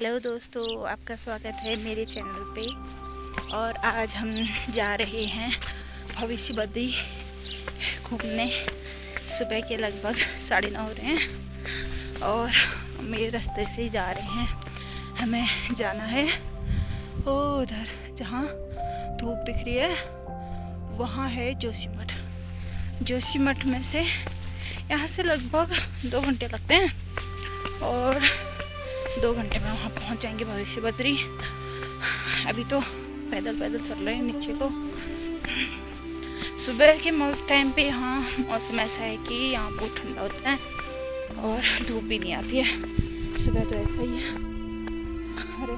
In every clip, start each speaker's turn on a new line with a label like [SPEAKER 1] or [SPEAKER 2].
[SPEAKER 1] Hello दोस्तों, आपका स्वागत है मेरे चैनल पे। और आज हम जा रहे हैं भविष्य बद्री घूमने। सुबह के लगभग 9:30 हो रहे हैं और मेरे रास्ते से ही जा रहे हैं। हमें जाना है उधर जहाँ धूप दिख रही है, वहाँ है जोशीमठ। जोशीमठ में से यहाँ से लगभग 2 घंटे लगते हैं और 2 घंटे में वहाँ पहुँच जाएंगे भविष्य बद्री। अभी तो पैदल चल रहे हैं नीचे को। सुबह के टाइम पे यहाँ मौसम ऐसा है कि यहाँ बहुत ठंडा होता है और धूप भी नहीं आती है। सुबह तो ऐसा ही है, सारे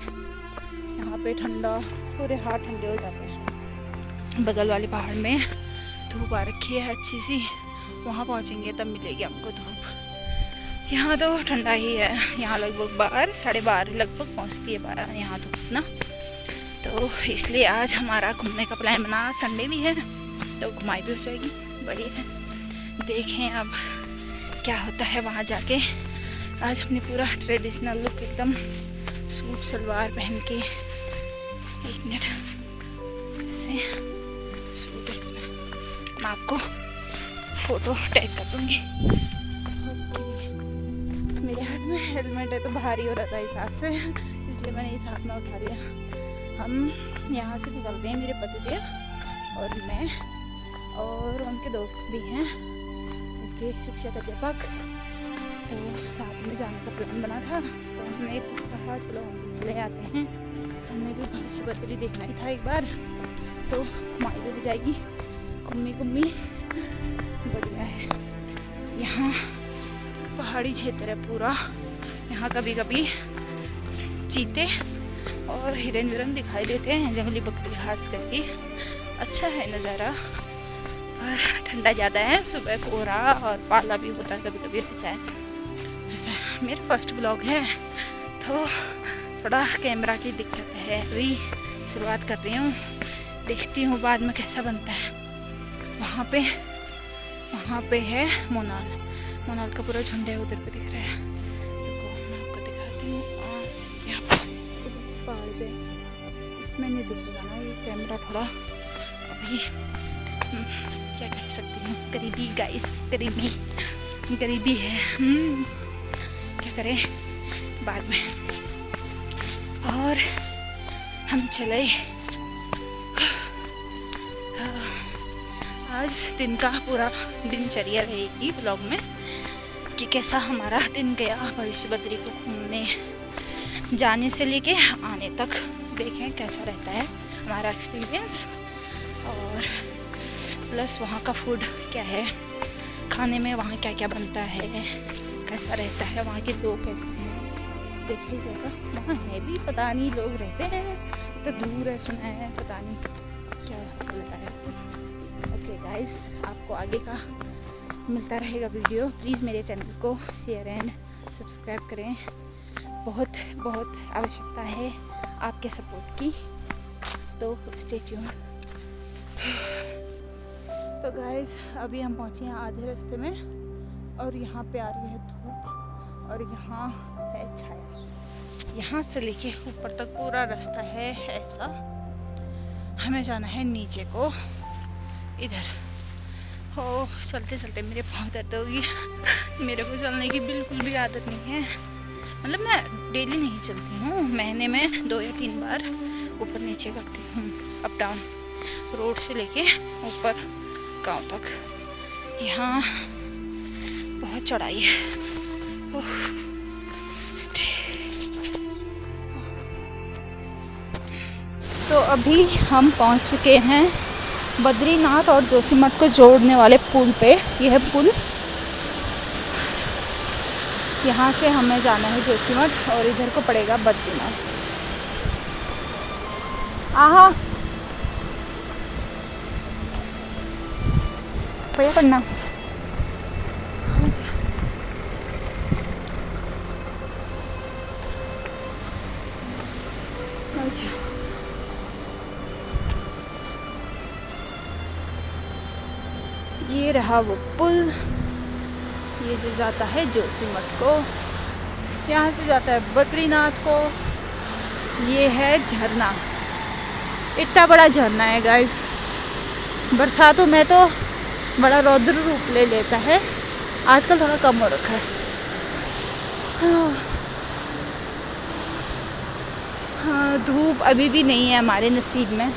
[SPEAKER 1] यहाँ पे ठंडा, पूरे हाथ ठंडे हो जाते हैं। बगल वाले पहाड़ में धूप आ रखी है अच्छी सी, वहाँ पहुँचेंगे तब मिलेगी हमको धूप। यहाँ तो ठंडा ही है, यहाँ लगभग 12, 12:30 लगभग पहुँचती है 12 यहाँ धूप ना। तो इसलिए आज हमारा घूमने का प्लान बना। संडे भी है तो घुमाई भी हो जाएगी, बढ़िया है। देखें अब क्या होता है वहाँ जाके। आज हमने पूरा ट्रेडिशनल लुक एकदम सूट सलवार पहन के, 1 मिनट ऐसे सूट है इसमें, मैं आपको फ़ोटो टैग कर दूँगी। मेरे हाथ में हेलमेट है तो भारी हो रहा था इस हाथ से, इसलिए मैंने इस हाथ में उठा लिया। हम यहाँ से निकलते हैं, मेरे पतिदेव और मैं और उनके दोस्त भी हैं, उनके शिक्षक अध्यापक। तो साथ में जाने का प्लान बना था, तो हमने कहा चलो हम चले आते हैं। हमने भी भविष्य बद्री देखना ही था एक बार, तो माई भी जाएगी घूमी बढ़िया है। यहाँ पहाड़ी क्षेत्र है पूरा, यहाँ कभी कभी चीते और हिरन दिखाई देते हैं, जंगली बकरी घास करके। अच्छा है नज़ारा, पर ठंडा ज़्यादा है। सुबह कोहरा और पाला भी होता है, कभी कभी रहता है। ऐसा मेरा फर्स्ट ब्लॉग है तो थोड़ा कैमरा की दिक्कत है, अभी शुरुआत कर रही हूँ, देखती हूँ बाद में कैसा बनता है। वहाँ पे है मोनाल का पूरा झुंड है, उधर पे दिख रहा है। रुको मैं आपको दिखाती हूँ। यहाँ पे पहाड़ पे इसमें नहीं दिखेगा ना ये कैमरा, थोड़ा अभी क्या कह सकती हूँ, करीबी गाइस, करीबी है। क्या करें बाद में। और हम चले आज दिन का पूरा दिनचर्या रहेगी ब्लॉग में कि कैसा हमारा दिन गया भविष्य बद्री को घूमने जाने से लेके आने तक। देखें कैसा रहता है हमारा एक्सपीरियंस, और प्लस वहाँ का फूड क्या है, खाने में वहाँ क्या क्या बनता है, कैसा रहता है, वहाँ के लोग कैसे हैं। देखिए जगह वहाँ है भी, पता नहीं लोग रहते हैं तो दूर है, सुना है, पता नहीं क्या चल रहा है। ओके गाइस, आपको आगे का मिलता रहेगा वीडियो। प्लीज़ मेरे चैनल को शेयर एंड सब्सक्राइब करें, बहुत आवश्यकता है आपके सपोर्ट की, तो स्टे ट्यून। तो गाइस अभी हम पहुँचे हैं आधे रास्ते में और यहाँ पे आ रही है धूप और यहाँ है छाया। यहाँ से लेके ऊपर तक पूरा रास्ता है ऐसा। हमें जाना है नीचे को, इधर हो। चलते मेरे पाँव दर्द होगी। मेरे को चलने की बिल्कुल भी आदत नहीं है, मतलब मैं डेली नहीं चलती हूँ, महीने में 2 या 3 बार ऊपर नीचे करती हूँ, अप डाउन, रोड से लेके ऊपर गांव तक। यहाँ बहुत चढ़ाई है। तो अभी हम पहुँच चुके हैं बद्रीनाथ और जोशीमठ को जोड़ने वाले पुल पे। यह पुल, यहाँ से हमें जाना है जोशीमठ और इधर को पड़ेगा बद्रीनाथ। आहा भैया पढ़ना। अच्छा ये रहा वो पुल, ये जो जाता है जोशीमठ को, यहाँ से जाता है बद्रीनाथ को। ये है झरना, इतना बड़ा झरना है गाइस। बरसातों में तो बड़ा रौद्र रूप ले लेता है, आजकल थोड़ा कम हो रखा है। हाँ, धूप अभी भी नहीं है हमारे नसीब में।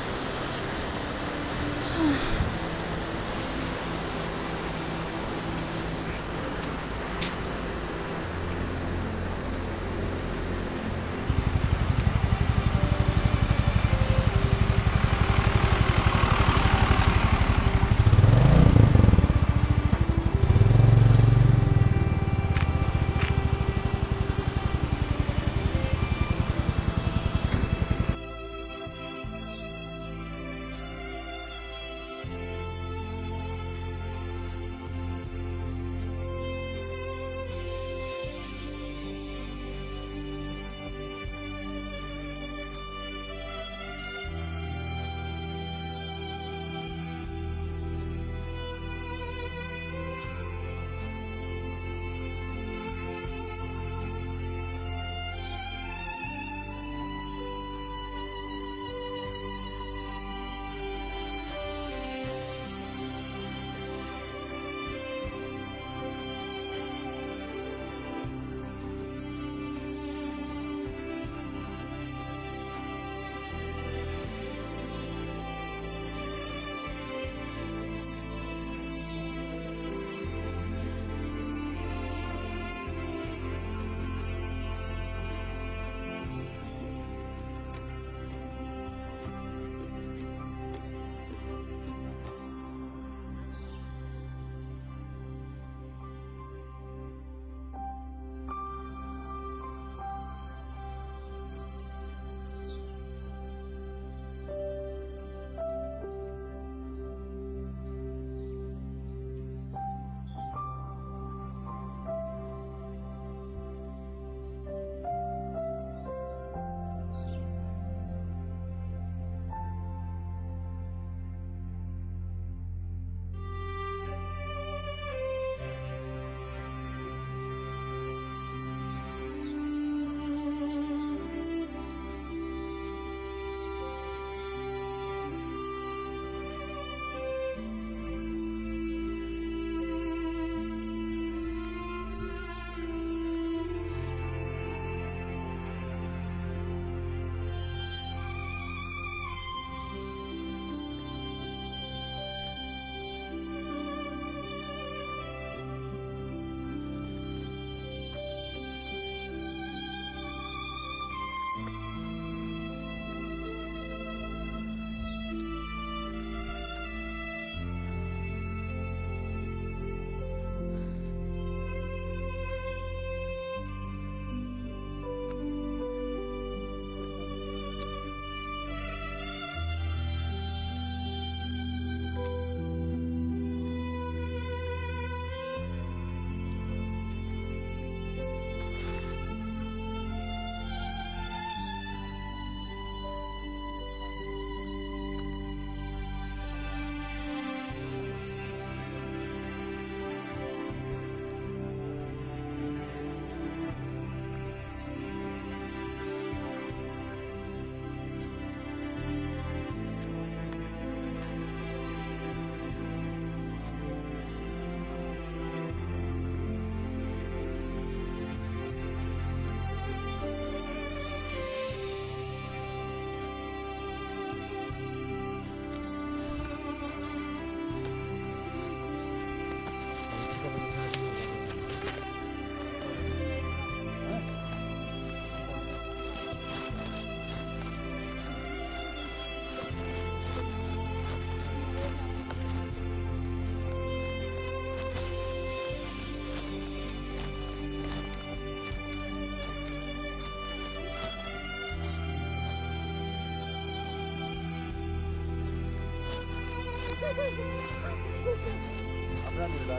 [SPEAKER 2] अपना मिलता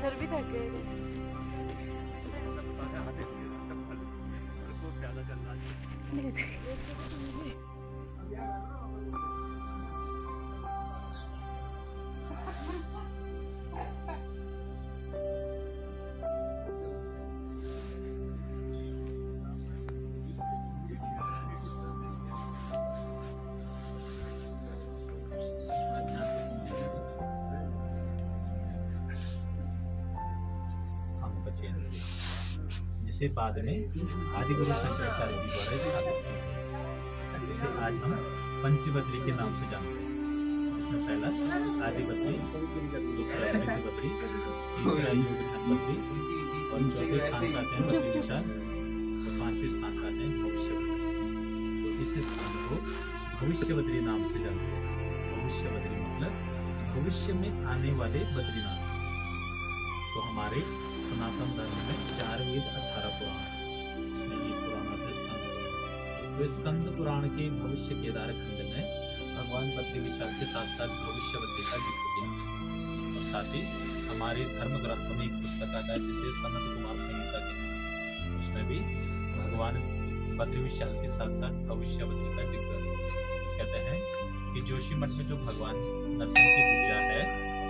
[SPEAKER 1] सर भी थक गए थे।
[SPEAKER 3] जिसे बाद में आदिगुरु शंकराचार्य जी द्वारा स्थापित किया, जिसे आज हम पंचबद्री के नाम से जानते हैं। जिसमें पहला आदिबद्री, दूसरा बद्री, तीसरा योगध्यान बद्री और चौथे स्थान पर आते हैं बद्री विशाल और पांचवें स्थान पर आते हैं भविष्य बद्री। तो इस स्थान को भविष्य बद्री नाम से जानते हैं। भविष्य बद्री मतलब भविष्य में आने वाले बद्रीनाथ। तो हमारे सनातन धर्म में 4 वेद 18 पुराण, इसमें एक पुराण आता है स्कंद पुराण। तो स्कंद पुराण के भविष्य केदार खंड में भगवान बद्री विशाल के साथ साथ भविष्य बद्री का जिक्र किया है। और साथ ही हमारे धर्म ग्रंथों में एक पुस्तक आता है जिसे सनत कुमार संहिता कहते हैं। उसमें भी भगवान बद्री विशाल के साथ साथ भविष्य बद्री का जिक्र कहते हैं कि जोशीमठ में जो भगवान नरसिंह की पूजा है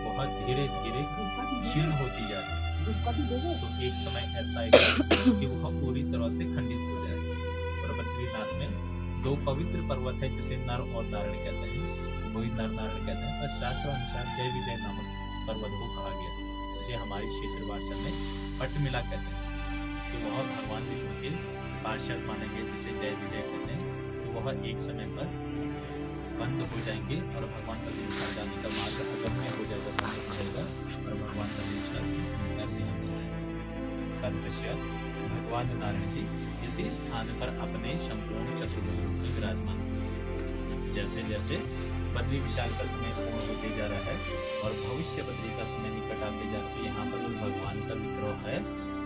[SPEAKER 3] वह धीरे धीरे क्षीण होती जा रही है। तो एक समय ऐसा आएगा कि वह पूरी तरह से खंडित हो जाएगा। और बद्रीनाथ में 2 पवित्र पर्वत है जिसे नर और नारायण कहते हैं, वही नर नारायण कहते हैं। और शास्त्र अनुसार जय विजय नामक पर्वत को कहा गया, जिसे हमारे क्षेत्र भाषा में पट्टमिला कहते हैं। कि वह भगवान विष्णु के पार्षद माने गए, जिसे जय विजय कहते हैं। तो वह एक समय पर बंद हो जाएंगे और भगवान का विशाल जाने का मार्ग अगम्य हो जाएगा, बंद हो जाएगा और भगवान का विशाल भगवान नारायण जी इसी स्थान पर अपने संपूर्ण चतुर्भुज रूप में विराजमान हैं। जैसे जैसे बद्री विशाल का समय पूर्ण होते जा रहा है और भविष्य बद्री का समय निकट आते जा रहा है, तो यहाँ पर जो भगवान का विग्रह है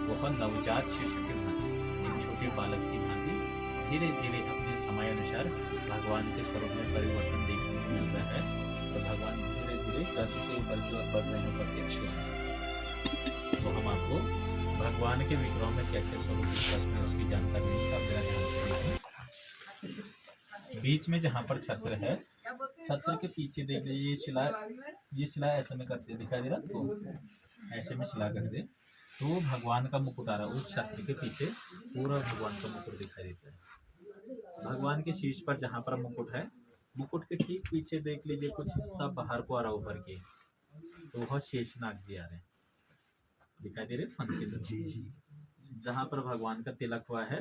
[SPEAKER 3] वह नवजात शिशु के भांति, एक छोटे बालक की भांति धीरे धीरे अपने समय अनुसार भगवान के स्वरूप में परिवर्तन देखने को मिलता है। तो भगवान धीरे धीरे गर्भ से ऊपर की ओर बढ़ रहे हैं प्रत्यक्ष होते। तो हम आपको भगवान के विग्रह में क्या क्या स्वरूप में उसकी जानकारी ध्यान से बीच में जहाँ पर छत्र है, छत्र के पीछे देख लीजिए ये शिला ऐसे में करते दिखाई दे रहा तो ऐसे में शिला कर दे तो भगवान का मुकुट आ रहा है। उस छत्र के पीछे पूरा भगवान का मुकुट दिखाई देता है। भगवान के शीर्ष पर जहाँ पर मुकुट है, मुकुट के ठीक पीछे देख लीजिए कुछ हिस्सा बाहर को आ रहा ऊपर के, तो वह शेषनाग जी आ रहे हैं, दिखाई दे रहे फन के जी। जहाँ पर भगवान का तिलक हुआ है,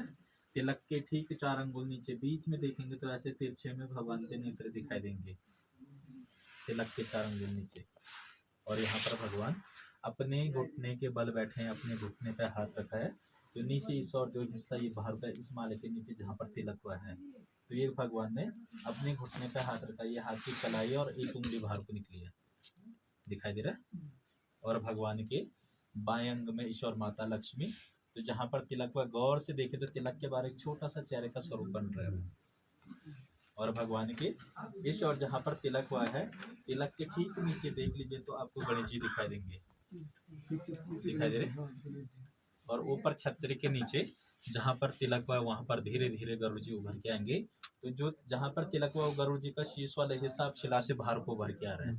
[SPEAKER 3] तिलक के ठीक 4 अंगुल नीचे बीच में देखेंगे तो ऐसे तिरछे में भगवान के नेत्र दिखाई देंगे, तिलक के 4 अंगुल नीचे। और यहाँ पर भगवान अपने घुटने के बल बैठे हैं, अपने घुटने पे हाथ रखा है। तो नीचे इस और जो हिस्सा ये बाहर का इस माले के नीचे जहाँ पर तिलक हुआ है, तो ये भगवान ने अपने घुटने पे हाथ रखा, ये हाथ की कलाई और एक उंगली बाहर को निकली है, दिखाई दे रहा है। और भगवान के बाएं अंग में ईश्वर माता लक्ष्मी, तो जहाँ पर तिलक हुआ गौर से देखे तो तिलक के बाहर एक छोटा सा चेहरे का स्वरूप बन रहा है। और भगवान के इस और जहाँ पर तिलक हुआ है, तिलक के ठीक नीचे देख लीजिए तो आपको गणेश जी दिखाई देंगे, दिखाई दे रहे। और ऊपर छत्र के नीचे जहाँ पर तिलक हुआ है वहाँ पर धीरे धीरे गरुड़ जी उभर के आएंगे। तो जो जहाँ पर तिलक हुआ गरुड़ जी का शीश वाले हिस्सा शिला से बाहर को उभर के आ रहा है।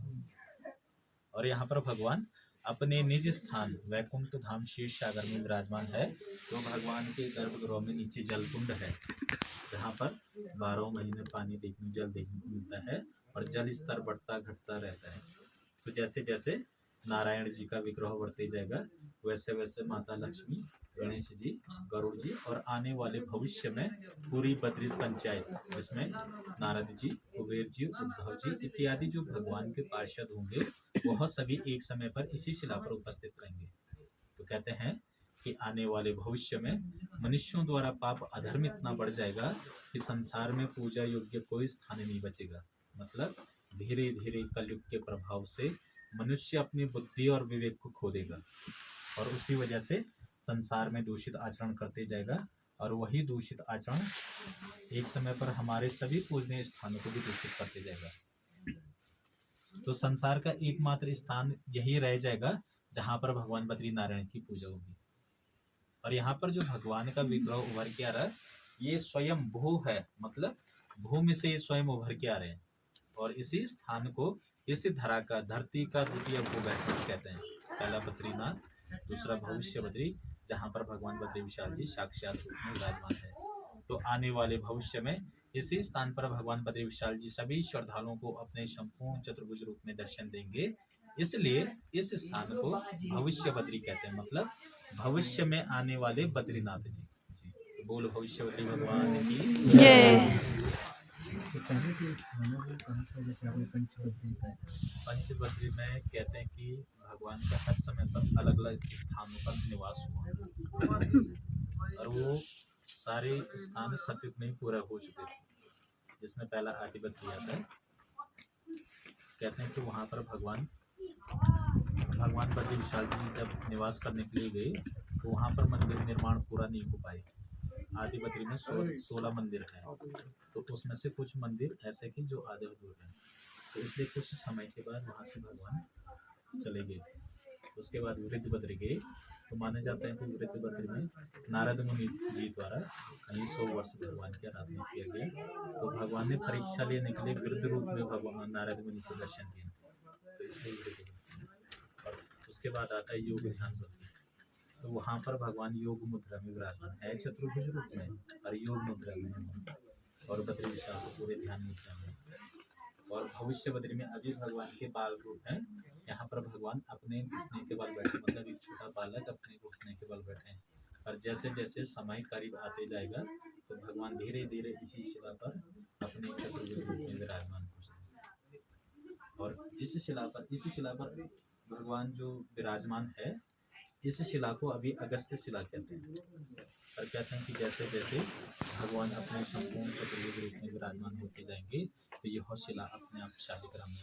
[SPEAKER 3] और यहाँ पर भगवान अपने निज स्थान वैकुंठ धाम शीर्ष सागर में विराजमान है। तो भगवान के गर्भगृह में नीचे जलकुंड है, जहाँ पर 12 महीने पानी देखने जल देखने को मिलता है और जल स्तर बढ़ता घटता रहता है। तो जैसे जैसे नारायण जी का विग्रह बढ़ते जाएगा वैसे वैसे माता लक्ष्मी, गणेश जी, गरुड़ जी और आने वाले भविष्य में पूरी बद्रीश पंचायत, जिसमें नारद जी, कुबेर जी, उद्धव जी इत्यादि जो भगवान के पार्षद होंगे वह सभी एक समय पर इसी शिला पर उपस्थित रहेंगे। तो कहते हैं कि आने वाले भविष्य में मनुष्यों द्वारा पाप अधर्म इतना बढ़ जाएगा कि संसार में पूजा योग्य कोई स्थान नहीं बचेगा। मतलब धीरे धीरे कलयुग के प्रभाव से मनुष्य अपनी बुद्धि और विवेक को खो देगा और उसी वजह से संसार में दूषित आचरण करते जाएगा और वही दूषित आचरण एक समय पर हमारे सभी पूजनीय स्थानों को भी दूषित करते जाएगा। तो संसार का एकमात्र स्थान यही रह जाएगा जहाँ पर भगवान बद्रीनारायण की पूजा होगी। और यहाँ पर जो भगवान का विग्रह उभर के आ रहा है, ये स्वयं भू है, मतलब भूमि से ये स्वयं उभर के आ रहे हैं। और इसी स्थान को, इसी धरा का, धरती का द्वितीय भूवैकुंठ कहते हैं। पहला बद्रीनाथ, दूसरा भविष्य बद्री, जहाँ पर भगवान बद्री विशाल जी साक्षात रूप में विराजमान है। तो आने वाले भविष्य में इसी स्थान पर भगवान बद्री विशाल जी सभी श्रद्धालुओं को अपने संपूर्ण चतुर्भुज रूप में दर्शन देंगे। इसलिए इस स्थान को भविष्य बद्री कहते हैं, मतलब भविष्य में आने वाले बद्रीनाथ जी। जी, तो बोल भविष्य बद्री भगवान की
[SPEAKER 1] जय।
[SPEAKER 2] तो पहले के स्थानों को कहा था, जैसे आपने पंचबद्री का,
[SPEAKER 3] पंचबद्री में कहते हैं कि भगवान का हर समय पर अलग अलग स्थानों पर निवास हुआ और वो सारे स्थान सतयुग में पूरा हो चुके थे, जिसमें पहला आदिबद्री आता है। कहते हैं कि वहाँ पर भगवान बद्री विशाल जी जब निवास करने के लिए गए तो वहाँ पर मंदिर निर्माण पूरा नहीं हो पाए। आदिबद्री में 16 मंदिर हैं, तो उसमें से कुछ मंदिर ऐसे कि जो आधे अधूरे हैं, तो इसलिए कुछ समय के बाद वहाँ से भगवान चले गए। उसके बाद वृद्धबद्री गए, तो माने जाता है कि वृद्धबद्री में नारद मुनि जी द्वारा कहीं 100 वर्ष भगवान की आराधना किया गया। तो भगवान ने परीक्षा लेने के लिए वृद्ध रूप में भगवान नारद मुनि को दर्शन दिए, तो इसलिए वृद्धबद्री। और उसके बाद आता है योग ध्यान बद्री, तो वहाँ पर भगवान योग मुद्रा में विराजमान है, चतुर्भुज रूप में और योग मुद्रा में है, और बद्री विशाल को पूरे ध्यान मुद्रा में। और भविष्य बद्री में अभी भगवान के बाल रूप हैं। यहाँ पर भगवान अपने घुटने के बल बैठे, मतलब एक छोटा बालक अपने घुटने के बल बैठे हैं। और जैसे जैसे समय करीब आते जाएगा तो भगवान धीरे धीरे इसी शिला पर अपने चतुर्भुज रूप में विराजमान हो जाएंगे। और इसी शिला पर भगवान जो विराजमान है, इस शिला को अभी अगस्त्य शिला कहते हैं। और कहते हैं कि जैसे जैसे भगवान अपने संपूर्ण चतुर्भुज रूप में विराजमान होते जाएंगे तो यह शिला अपने आप शालिग्राम में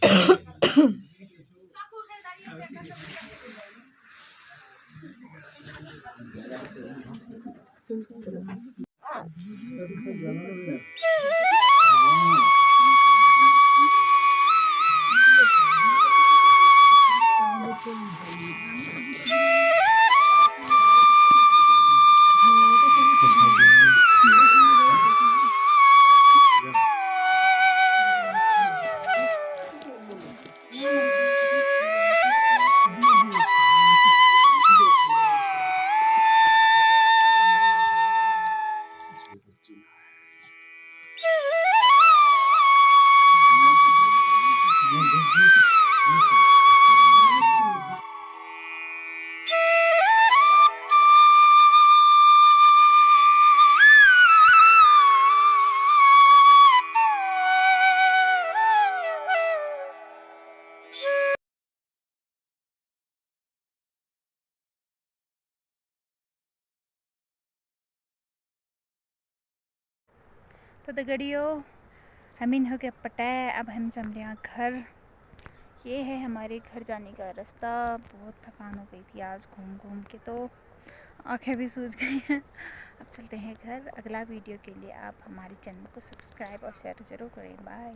[SPEAKER 1] तो दगड़ियों, हम इन हो गया पटाए, अब हम चल रहे हैं घर। ये है हमारे घर जाने का रास्ता। बहुत थकान हो गई थी आज घूम घूम के, तो आंखें भी सूज गई हैं। अब चलते हैं घर। अगला वीडियो के लिए आप हमारे चैनल को सब्सक्राइब और शेयर ज़रूर करें। बाय।